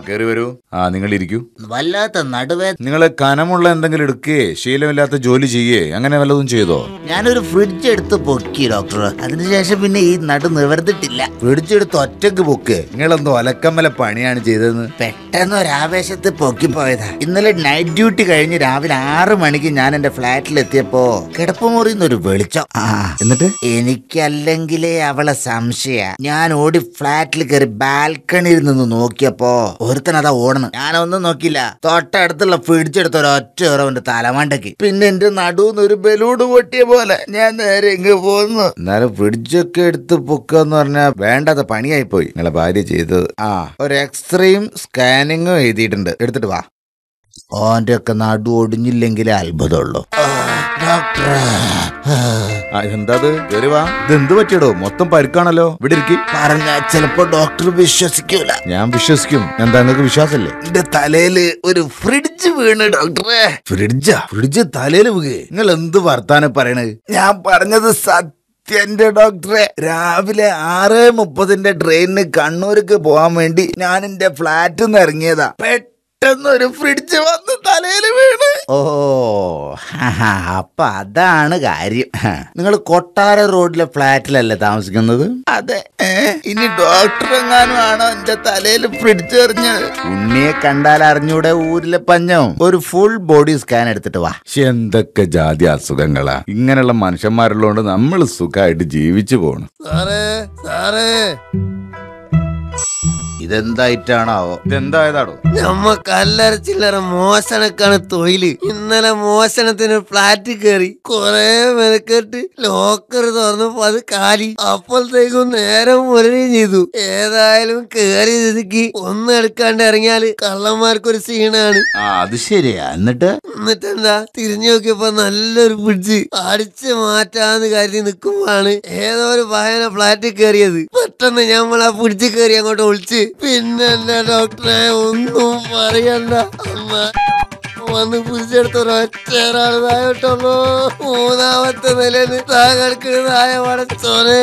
കേറി വരൂ. നിങ്ങൾ ഇരിക്കൂ. വല്ലാത്ത നടുവേ. നിങ്ങള് കനമുള്ള എന്തെങ്കിലും എടുക്കേ, ശീലമില്ലാത്ത ജോലി ചെയ്യേ, അങ്ങനെ വല്ലതും ചെയ്തോ? ഞാനൊരു ഫ്രിഡ്ജ് എടുത്ത് പൊക്കി ഡോക്ടർ. അതിനുശേഷം പിന്നെ ഈ നടു നിവർത്തിട്ടില്ല. ഫ്രിഡ്ജ് എടുത്ത് ഒറ്റക്ക് പൊക്ക്. നിങ്ങളെന്തോ അലക്കമ്മല പണിയാണ് ചെയ്തതെന്ന്? പെട്ടെന്ന് ഒരാവേശത്ത് പൊക്കിപ്പോയതാ. ഇന്നലെ നൈറ്റ് ഡ്യൂട്ടി കഴിഞ്ഞ് രാവിലെ 6 മണിക്ക് ഞാൻ എന്റെ ഫ്ലാറ്റിലെത്തിയപ്പോ കിടപ്പുമുറിന്നൊരു വെളിച്ചം. എന്നിട്ട് എനിക്കല്ലെങ്കിലേ അവളെ സംശയ. ഞാൻ ഓടി ഫ്ലാറ്റിൽ കയറി ബാൽക്കണിയിൽ നിന്ന് നോക്കിയപ്പോ ഒരുത്തൻ അതാ ഓടണം. ഞാനൊന്നും നോക്കില്ല, തൊട്ടടുത്തുള്ള ഫ്രിഡ്ജ് എടുത്ത ഒരൊറ്റ അവന്റെ തലമണ്ടയ്ക്ക്. പിന്നെ എന്റെ നടുന്ന് ഒരു ബലൂണ് പൊട്ടിയ പോലെ ഞാൻ നേരെ ഇങ്ങ് പോന്നു. എന്നാലും ഫ്രിഡ്ജൊക്കെ എടുത്ത് പൊക്കാന്ന് പറഞ്ഞാ വേണ്ടാത്ത പണിയായി പോയി നിങ്ങളെ ഭാര്യ ചെയ്തത്. ഒരു എക്സ്റേയും സ്കാനിങ്ങും എഴുതിയിട്ടുണ്ട്, എടുത്തിട്ട് വാ. ഓന്റെ ഒക്കെ നടു ഒടിഞ്ഞില്ലെങ്കിലേ അത്ഭുതമുള്ളൂ ഡോക്ടർ. എന്താ കേറി വാ. ഇതെന്ത് പറ്റിയടോ? മൊത്തം പരുക്കാണല്ലോ. ഇവിടെ ഇരിക്കും. പറഞ്ഞാ ചിലപ്പോ ഡോക്ടർ വിശ്വസിക്കൂല. ഞാൻ വിശ്വസിക്കും. എന്താ നിങ്ങൾക്ക് വിശ്വാസല്ലേ? എന്റെ തലയില് ഒരു ഫ്രിഡ്ജ് വീണ് ഡോക്ടറെ. ഫ്രിഡ്ജ് തലയിൽ വീഴേ? നിങ്ങൾ എന്ത് വർത്താനം പറയണത്? ഞാൻ പറഞ്ഞത് എന്റെ ഡോക്ടറെ, രാവിലെ 6:30 ട്രെയിനിന് കണ്ണൂർക്ക് പോകാൻ വേണ്ടി ഞാൻ എന്റെ ഫ്ലാറ്റിൽ നിന്ന് ഇറങ്ങിയതാ. പെട്ടെന്നൊരു ഫ്രിഡ്ജ് വന്ന് തലയിൽ വീണ്. ഓ അപ്പൊ അതാണ് കാര്യം. നിങ്ങൾ കൊട്ടാര റോഡിലെ ഫ്ലാറ്റിലല്ലേ താമസിക്കുന്നത്? അതെ. ഇനി ഡോക്ടർ എങ്ങാനും ആണോ എന്റെ തലയിൽ ഫ്രിഡ്ജ് എറിഞ്ഞത്? ഉണ്ണിയെ കണ്ടാൽ അറിഞ്ഞൂടെ ഊരിലെ പഞ്ഞം. ഒരു ഫുൾ ബോഡി സ്കാൻ എടുത്തിട്ട് വാ. എന്തൊക്കെ ജാതി അസുഖങ്ങളാ! ഇങ്ങനെയുള്ള മനുഷ്യന്മാരുള്ളതുകൊണ്ട് നമ്മൾ സുഖമായിട്ട് ജീവിച്ചു പോണു. ഇതെന്തായിട്ടാണാവോ? ഇതെന്തായതാടോ? നമ്മക്ക് അല്ലറ ചില്ലറ മോശനക്കാണ് തൊഴില്. ഇന്നലെ മോശനത്തിന് ഫ്ലാറ്റിൽ കയറി കൊറേ മെനക്കെട്ട് ലോക്കർ തുറന്നപ്പോ അത് കാലി. അപ്പോഴത്തേക്കും നേരം മുരളിയും ചെയ്തു. ഏതായാലും കേറിയ സ്ഥിതിക്ക് ഒന്നും എടുക്കാണ്ട് ഇറങ്ങിയാല് കള്ളന്മാർക്കൊരു സീനാണ്. അത് ശരിയാ. എന്നിട്ടെന്താ തിരിഞ്ഞു നോക്കിയപ്പോ നല്ലൊരു ഫ്രിഡ്ജ് അടിച്ച് മാറ്റാന്ന് കരുതി നിക്കുമ്പോഴാണ് ഏതോ ഒരു പയ്യനെ ഫ്ലാറ്റിൽ കയറിയത്. പെട്ടെന്ന് നമ്മൾ ആ ഫ്രിഡ്ജിൽ കയറി അങ്ങോട്ട് ഒളിച്ച്. പിന്നെ എന്റെ ഡോക്ടറെ ഒന്നും പറയണ്ട. വന്ന് പിടിച്ചെടുത്തൊരൊറ്റൊരാൾ താഴോട്ടുള്ളൂ. 3ാമത്തെ നിലയിൽ താഴെ കിടക്കുന്നതായ പടച്ചോനെ.